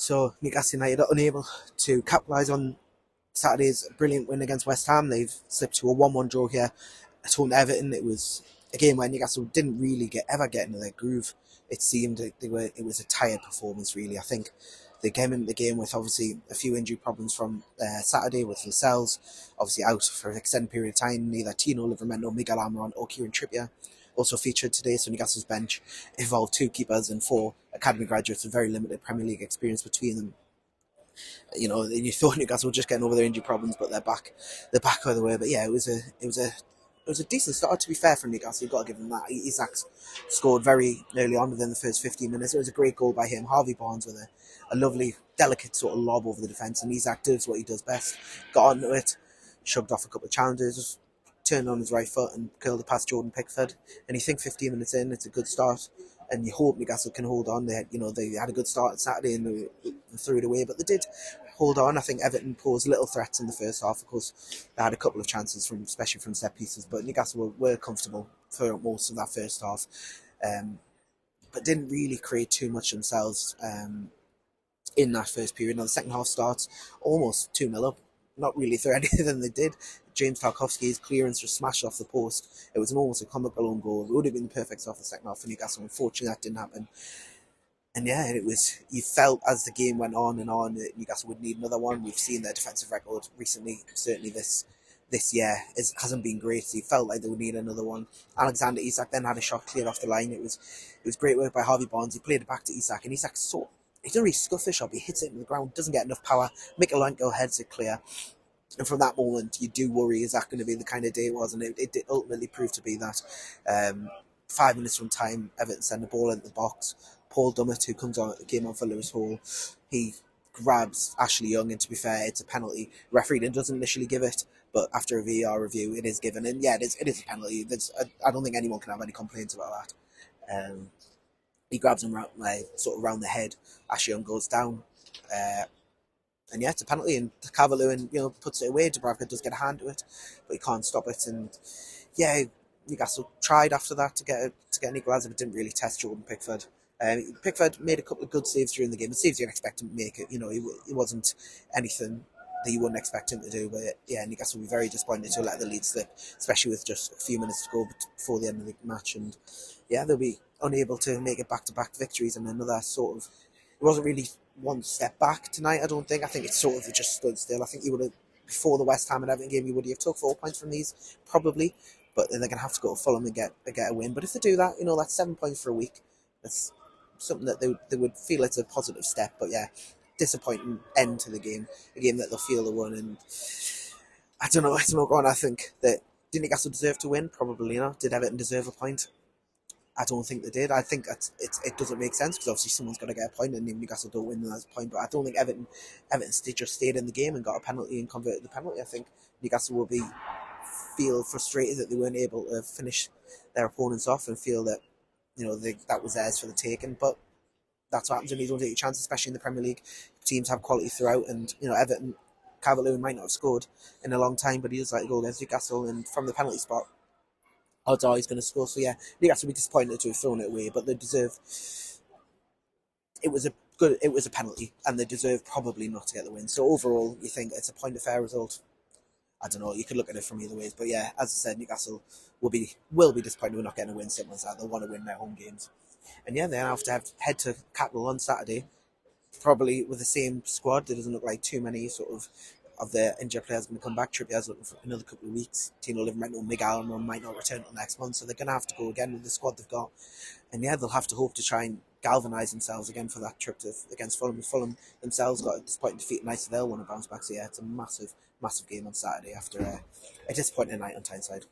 So Newcastle United are unable to capitalise on Saturday's brilliant win against West Ham. They've slipped to a 1-1 draw here at home to Everton. It was a game where Newcastle didn't really ever get into their groove. It seemed it was a tired performance, really. I think they came into the game with obviously a few injury problems from Saturday, with Lascelles obviously out for an extended period of time. Neither Tino Livramento, Miguel Almiron or Kieran Trippier also featured today. So Newcastle's bench involved 2 keepers and 4 academy graduates with very limited Premier League experience between them. You know, you thought Newcastle were just getting over their injury problems, but they're back by the way. But yeah, it was a decent start, to be fair, for Newcastle. You've got to give them that. Isak scored very early on within the first 15 minutes. It was a great goal by him. Harvey Barnes with a lovely, delicate sort of lob over the defence, and Isak does what he does best. Got onto it, shoved off a couple of challenges, turned on his right foot and curled it past Jordan Pickford. And you think 15 minutes in, it's a good start. And you hope Newcastle can hold on. They had a good start on Saturday and they threw it away, but they did hold on. I think Everton posed little threats in the first half. Of course, they had a couple of chances, especially from set pieces, but Newcastle were comfortable for most of that first half, but didn't really create too much themselves in that first period. Now the second half starts almost 2-0 up. Not really through anything than they did. James Tarkowski's clearance just smashed off the post. It was almost a comical own goal. It would have been the perfect start for the second half for Newcastle. Unfortunately, that didn't happen. And yeah, you felt as the game went on and on that Newcastle would need another one. We've seen their defensive record recently, certainly this year, hasn't been great. So you felt like they would need another one. Alexander Isak then had a shot cleared off the line. It was great work by Harvey Barnes. He played it back to Isak, and Isak he doesn't really scuff the shot, but he hits it in the ground, doesn't get enough power. Mikalenko heads it clear. And from that moment, you do worry, is that going to be the kind of day it was? And it ultimately proved to be that. 5 minutes from time, Everton send the ball into the box. Paul Dummett, who came on for Lewis Hall, he grabs Ashley Young, and to be fair, it's a penalty. Referee doesn't initially give it, but after a VAR review, it is given. And yeah, it is a penalty. I don't think anyone can have any complaints about that. He grabs him around the head. Ashley Young goes down. And yeah, it's a penalty, and Calvert-Lewin, puts it away. Dubravka does get a hand to it, but he can't stop it. And yeah, Newcastle tried after that to get an equaliser, but didn't really test Jordan Pickford. Pickford made a couple of good saves during the game. The saves you'd expect him to make. It wasn't anything that you wouldn't expect him to do. But yeah, Newcastle will be very disappointed to let the lead slip, especially with just a few minutes to go before the end of the match. And yeah, they'll be unable to make it back-to-back victories, and another sort of. It wasn't really one step back tonight, I don't think. I think it sort of just stood still. I think you would have, before the West Ham and Everton game, you would have took 4 points from these, probably. But then they're going to have to go to Fulham and get a win. But if they do that, that's 7 points for a week. That's something that they would feel it's a positive step. But yeah, disappointing end to the game. A game that they'll feel they won. And I don't know, I think that, did Newcastle deserve to win? Probably not. Did Everton deserve a point? I don't think they did. I think it doesn't make sense, because obviously someone's got to get a point, and Newcastle don't win, that's a point. But I don't think Everton just stayed in the game and got a penalty and converted the penalty. I think Newcastle will feel frustrated that they weren't able to finish their opponents off, and feel that that was theirs for the taking. But that's what happens when you don't take your chance, especially in the Premier League. Teams have quality throughout, and Everton, Calvert-Lewin might not have scored in a long time, but he does like to go against Newcastle, and from the penalty spot, odds are he's going to score. So yeah, Newcastle will be disappointed to have thrown it away, but they deserve. It was a penalty, and they deserve probably not to get the win. So overall, you think it's a point of fair result? I don't know. You could look at it from either ways, but yeah, as I said, Newcastle will be disappointed with not getting a win. Simple as that. They'll want to win their home games, and yeah, they have to head to Capital on Saturday, probably with the same squad. There doesn't look like too many of the injured players going to come back. Trippier's looking for another couple of weeks. Tino Livramento, Miguel Almiron might not return until next month, so they're going to have to go again with the squad they've got. And yeah, they'll have to hope to try and galvanise themselves again for that trip against Fulham. Fulham themselves got a disappointing defeat tonight, so they'll want to bounce back. So yeah, it's a massive, massive game on Saturday after a disappointing night on Tyneside.